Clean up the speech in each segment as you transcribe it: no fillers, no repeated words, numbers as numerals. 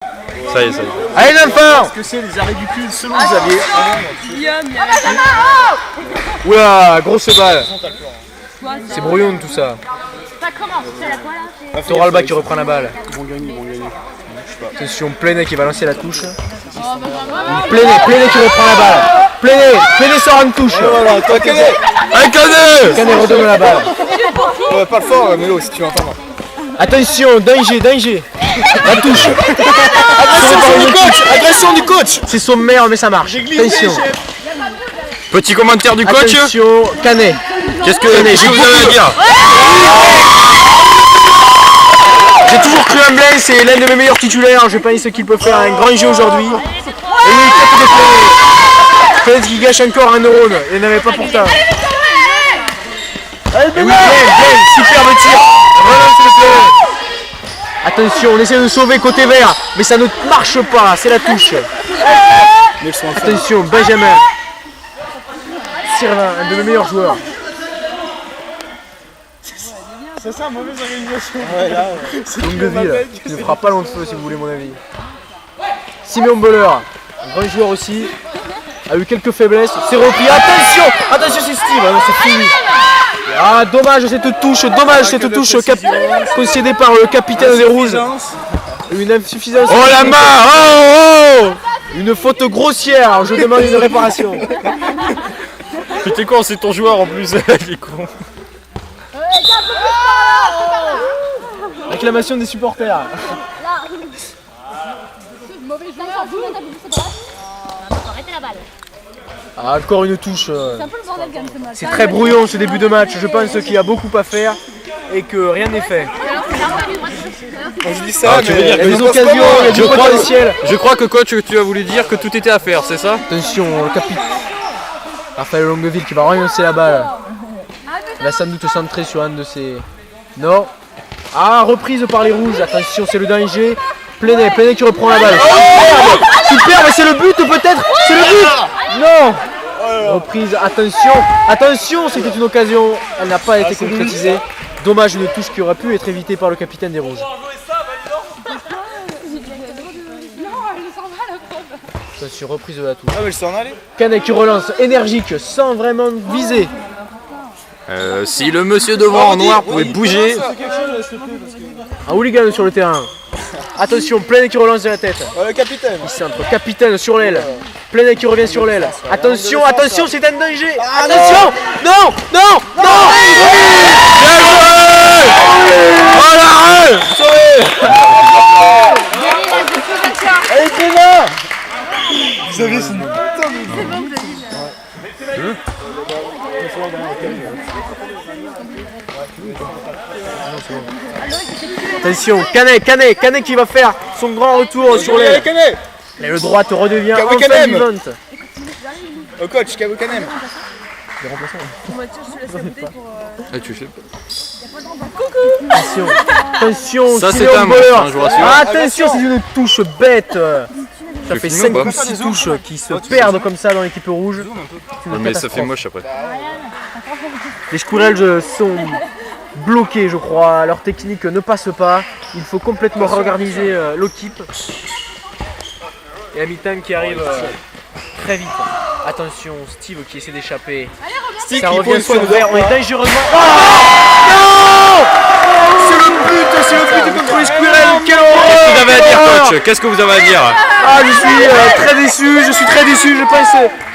Ça y est, ça y est. Allez, l'enfant! Qu'est-ce que c'est les arrêts du cul selon Xavier? Oula, grosse balle. C'est brouillon tout ça. Ça commence, c'est la quoi là? T'auras le bas qui reprend la balle. Ils vont gagner, ils vont gagner. Attention, Plenet qui va lancer la touche. Plenet qui reprend la balle. Plenet sort en touche. Voilà, toi Canet! Allez, Canet! Canet redonne la balle. Pas le fort, Mélo, si tu entends. Attention, danger. La touche. Agression du coach! C'est sommaire mais ça marche. Attention. Petit commentaire du coach. Attention, Canet. Qu'est-ce que vous avez à dire? J'ai toujours cru en Blaise, c'est l'un de mes meilleurs titulaires. Je pense qu'il peut faire un grand jeu aujourd'hui. Et oui, tête de Plenet qui gâche encore un neurone. Il n'avait pas pourtant. Et oui, Blaise, superbe tir. Relance le Plenet. Attention, on essaie de sauver côté vert, mais ça ne marche pas. C'est la touche. Attention, Benjamin. Sirvin, un de mes meilleurs joueurs. C'est ça, mauvaise organisation. Ouais, là, Longueville, qui ne fera pas long de feu si vous voulez mon avis. Simeon Boller, un grand joueur aussi, a eu quelques faiblesses. C'est repris, attention c'est Steve, ah non, c'est fini. Ah dommage cette touche concédée par le capitaine des Rouges. Une insuffisance. Oh la main! Oh! Une faute grossière, je demande une réparation. T'es con, c'est ton joueur en plus, il est con. Réclamation des supporters. Mauvais joueur. Arrêtez la balle. Ah, encore une touche. C'est un peu le bordel quand même ce match. C'est très brouillon ce début de match. Je pense qu'il y a beaucoup à faire et que rien n'est fait. On se dit ça, Ah, tu veux dire Il y a des occasions, il y a du potentiel. Je crois que coach, tu as voulu dire que tout était à faire, c'est ça? Attention, le capitaine Raphaël Longueville qui va relancer la balle. Il va sans doute centrer sur un de ses... Non. Ah, reprise par les Rouges. Attention, c'est le danger. Plenet qui reprend la balle. Super, mais c'est le but peut-être. C'est le but. Non. Reprise, attention, c'était une occasion. Elle n'a pas été concrétisée. Dommage, une touche qui aurait pu être évitée par le capitaine des Rouges. Attention, reprise de la touche. Ah, mais je sais en aller. Canet qui relance, énergique, sans vraiment viser. Si le monsieur devant en noir pouvait bouger. Un hooligan sur le terrain. Attention, Plenet qui relance de la tête. Le capitaine. Il centre, capitaine sur l'aile. Plenet qui revient sur l'aile. Attention, c'est un danger. Attention. Non. Oh l'arrêt! Allez, t'es là! Xavier, c'est une putain de... Attention, Canet qui va faire son grand retour sur l'aile. Canet! Et le droite redevient Kawhi enfin Kanem. vivante. Au coach, Cabo Canem. Ah, tu sais pas. Attention, Ça, c'est Simeon un Boller. match, hein, je vous rassure. Attention, c'est une touche bête. Ça Tu fait finis 5 ou pas ou 6 touches qui se perdent comme ça dans l'équipe rouge. C'est une Mais ça fait catastrophe. moche après. Les Squirrels sont bloqués, je crois. Leur technique ne passe pas. Il faut complètement réorganiser l'équipe. Et Amitan qui arrive très vite. Attention, Steve qui essaie d'échapper. Ça revient sur le vert. On est dangereusement. Oh non! C'est le but contre les Squirrels. Quelle horreur! Qu'est-ce que vous avez à dire, coach? Qu'est-ce que vous avez à dire? Ah, je suis très déçu. Je pense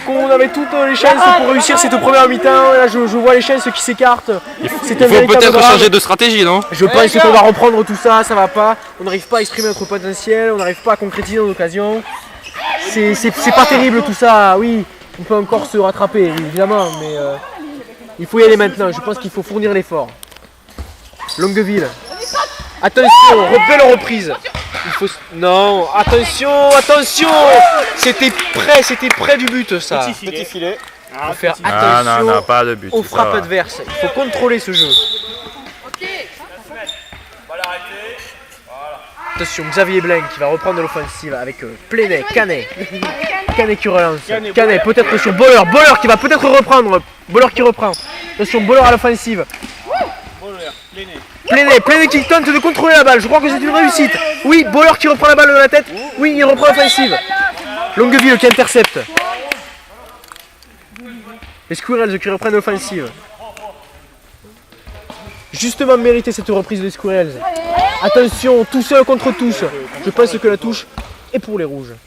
qu'on avait toutes les chances pour réussir cette première mi-temps. Là, je vois les chances qui s'écartent. Il faut peut-être changer de stratégie, non? Je pense qu'on va reprendre tout ça, ça va pas. On n'arrive pas à exprimer notre potentiel, on n'arrive pas à concrétiser nos occasions. C'est pas terrible tout ça, oui. On peut encore se rattraper, oui, évidemment, mais il faut y aller maintenant. Je pense qu'il faut fournir l'effort. Longueville. Attention, belle reprise. Il faut... Non, attention. C'était près du but ça. Petit filet. Il faut faire Ah attention non, pas de but. aux ça frappes va. adverses. Il faut contrôler ce jeu. Attention, Xavier Blain qui va reprendre l'offensive avec Plenet, Canet qui relance. Canet peut-être sur Boller qui va peut-être reprendre. Boller qui reprend. Attention, Boller à l'offensive. Plenet qui tente de contrôler la balle. Je crois que c'est une réussite. Oui, Bowler qui reprend la balle de la tête. Oui, il reprend l'offensive. Longueville qui intercepte. Les Squirrels qui reprennent l'offensive. Justement mérité cette reprise des Squirrels. Attention, tout seul contre tous. Je pense que la touche est pour les rouges.